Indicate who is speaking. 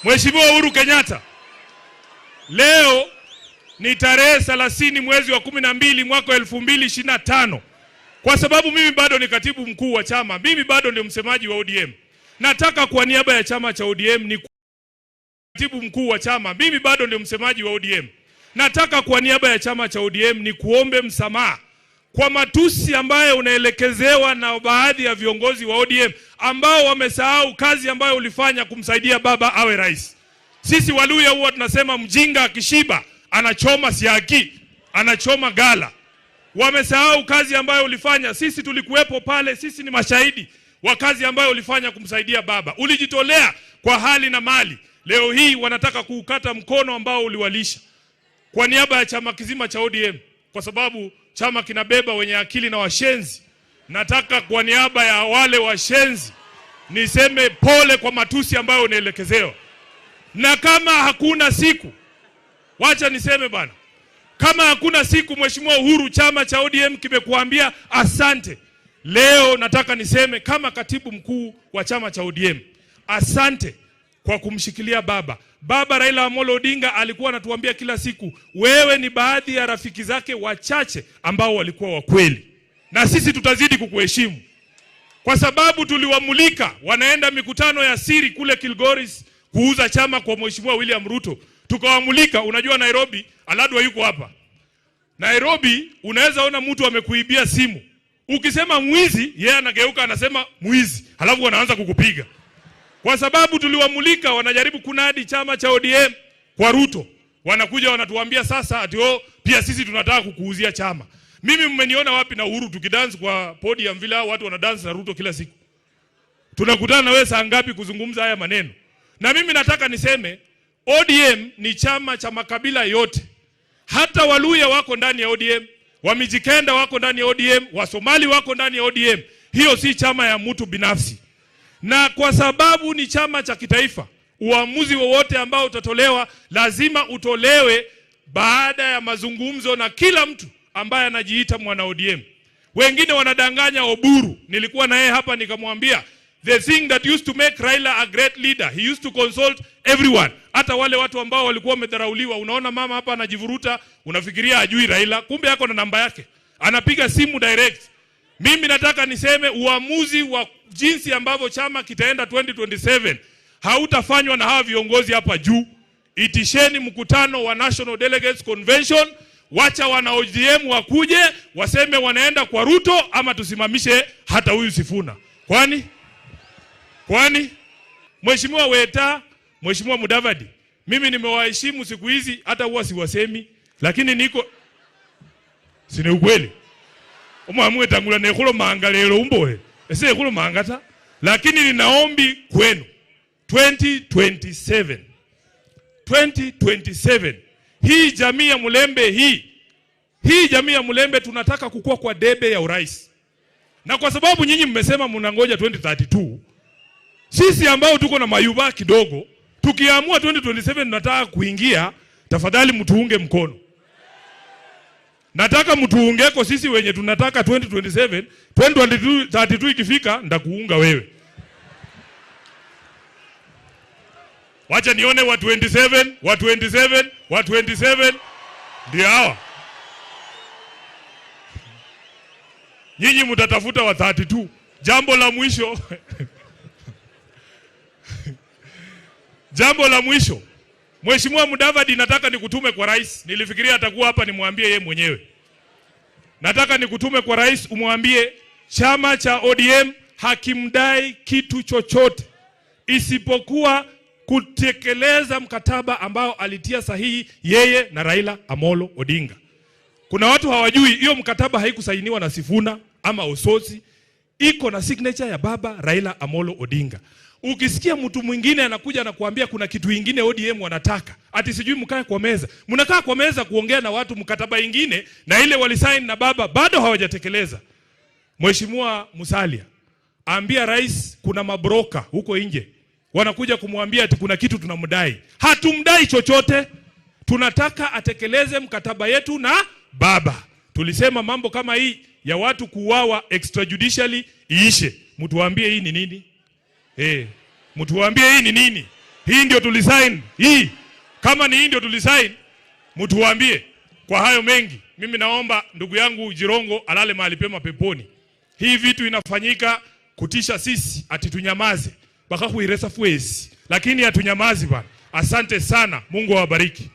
Speaker 1: Mheshimiwa Uhuru Kenyatta, leo ni tarehe 30 mwezi wa 12 mwaka 2025. Kwa sababu mimi bado ni katibu mkuu wa chama, mimi bado ndio msemaji wa ODM. Nataka kwa niaba ya chama cha ODM ni katibu mkuu wa chama, mimi bado ndio msemaji wa ODM. Nataka kwa niaba ya chama cha ODM ni kuombe msamaha kwa matusi ambayo unaelekezewa na baadhi ya viongozi wa ODM ambao wamesahau kazi ambayo ulifanya kumsaidia baba awe rais. Sisi Waluya huwa tunasema mjinga akishiba anachoma siaki, anachoma gala. Wamesahau kazi ambayo ulifanya. Sisi tulikuwepo pale, sisi ni mashahidi wa kazi ambayo ulifanya kumsaidia baba. Ulijitolea kwa hali na mali. Leo hii wanataka kuukata mkono ambao uliwalisha. Kwa niaba ya chama kizima cha ODM, kwa sababu chama kinabeba wenye akili na washenzi, nataka kwa niaba ya wale washenzi niseme pole kwa matusi ambayo unaelekezewa. Na kama hakuna siku, wacha niseme bana, kama hakuna siku Mheshimiwa Uhuru, chama cha ODM kimekuambia asante. Leo nataka niseme kama katibu mkuu wa chama cha ODM, asante kwa kumshikilia baba. Baba Raila Amolo Odinga alikuwa anatuambia kila siku, wewe ni baadhi ya rafiki zake wachache ambao walikuwa wa kweli. Na sisi tutazidi kukuheshimu. Kwa sababu tuliwamulika wanaenda mikutano ya siri kule Kilgoris kuuza chama kwa Mheshimiwa William Ruto. Tukawamulika, unajua Nairobi, Aladwa yuko hapa. Nairobi unaweza ona mtu amekuibia simu. Ukisema mwizi, yeye anageuka anasema mwizi, halafu wanaanza kukupiga. Kwa sababu tuliwamulika wanajaribu kunadi chama cha ODM kwa Ruto. Wanakuja wanatuambia sasa ati pia sisi tunataka kukuuzia chama. Mimi mmeniona wapi na Uhuru tukidance kwa podium vile watu wanadance na Ruto kila siku? Tunakutana na wewe saa ngapi kuzungumza haya maneno? Na mimi nataka niseme ODM ni chama cha makabila yote. Hata Waluya wako ndani ya ODM, Wamijikenda wako ndani ya ODM, Wasomali wako ndani ya ODM. Hiyo si chama ya mtu binafsi. Na kwa sababu ni chama cha kitaifa, uamuzi wowote ambao utatolewa lazima utolewe baada ya mazungumzo na kila mtu ambaye anajiita mwana ODM. Wengine wanadanganya Oburu. Nilikuwa na yeye hapa nikamwambia, the thing that used to make Raila a great leader, he used to consult everyone. Hata wale watu ambao walikuwa wamedharauliwa. Unaona mama hapa anajivuruta, unafikiria ajui Raila, kumbe yako na namba yake. Anapiga simu direct. Mimi nataka niseme uamuzi wa jinsi ambavyo chama kitaenda 2027 hautafanywa na hawa viongozi hapa juu. Itisheni mkutano wa National Delegates Convention, wacha wana ODM wakuje waseme wanaenda kwa Ruto ama tusimamishe hata huyu Sifuna. Kwani Mheshimiwa Weta, Mheshimiwa Mudavadi, mimi nimewaheshimu siku hizi hata huwa siwasemi, lakini niko sine ukweli. Omwamwe tangula nekolo manga lero umboe. Ese ekolo manga ta. Lakini ninaombi kwenu 2027 hii jamii ya Mulembe hii jamii ya Mulembe tunataka kukua kwa debe ya urais. Na kwa sababu nyinyi mmesema mnangoja 2032, sisi ambao tuko na mayuba kidogo, tukiamua 2027 tunataka kuingia, tafadhali mtuunge mkono. Nataka mtuungeko sisi wenye tunataka 2027, 2032 ikifika ndakuunga wewe. Wacha nione wa 27 ndio hawa. Nyinyi mtatafuta wa 32. Jambo la mwisho. Mheshimiwa Mudavadi, nataka nikutume kwa rais. Nilifikiria atakuwa hapa nimwambie yeye mwenyewe. Nataka nikutume kwa rais umwambie chama cha ODM hakimdai kitu chochote isipokuwa kutekeleza mkataba ambao alitia sahihi yeye na Raila Amolo Odinga. Kuna watu hawajui hiyo mkataba haikusainiwa na Sifuna ama Ososi, iko na signature ya baba Raila Amolo Odinga. Ukisikia mtu mwingine anakuja na kuambia kuna kitu kingine ODM wanataka, ati sijui mkae kwa meza. Mnakaa kwa meza kuongea na watu mkataba ingine na ile walisaini na baba bado hawajatekeleza. Mheshimiwa Musalia, ambia rais kuna mabroka huko nje wanakuja kumwambia ati kuna kitu tunamdai. Hatumdai chochote. Tunataka atekeleze mkataba yetu na baba. Tulisema mambo kama hii ya watu kuuawa extrajudicially iishe. Mtuambie hii ni nini? Mtuambie hii ni nini? Hii ndio tulisign hii. Kama ni hii ndio tulisign, mtuambie. Kwa hayo mengi, mimi naomba ndugu yangu Jirongo alale mahali pema peponi. Hii vitu inafanyika kutisha sisi, ati tunyamaze. Baka kuiresa fuezi. Lakini hatunyamazi bwana. Asante sana. Mungu awabariki.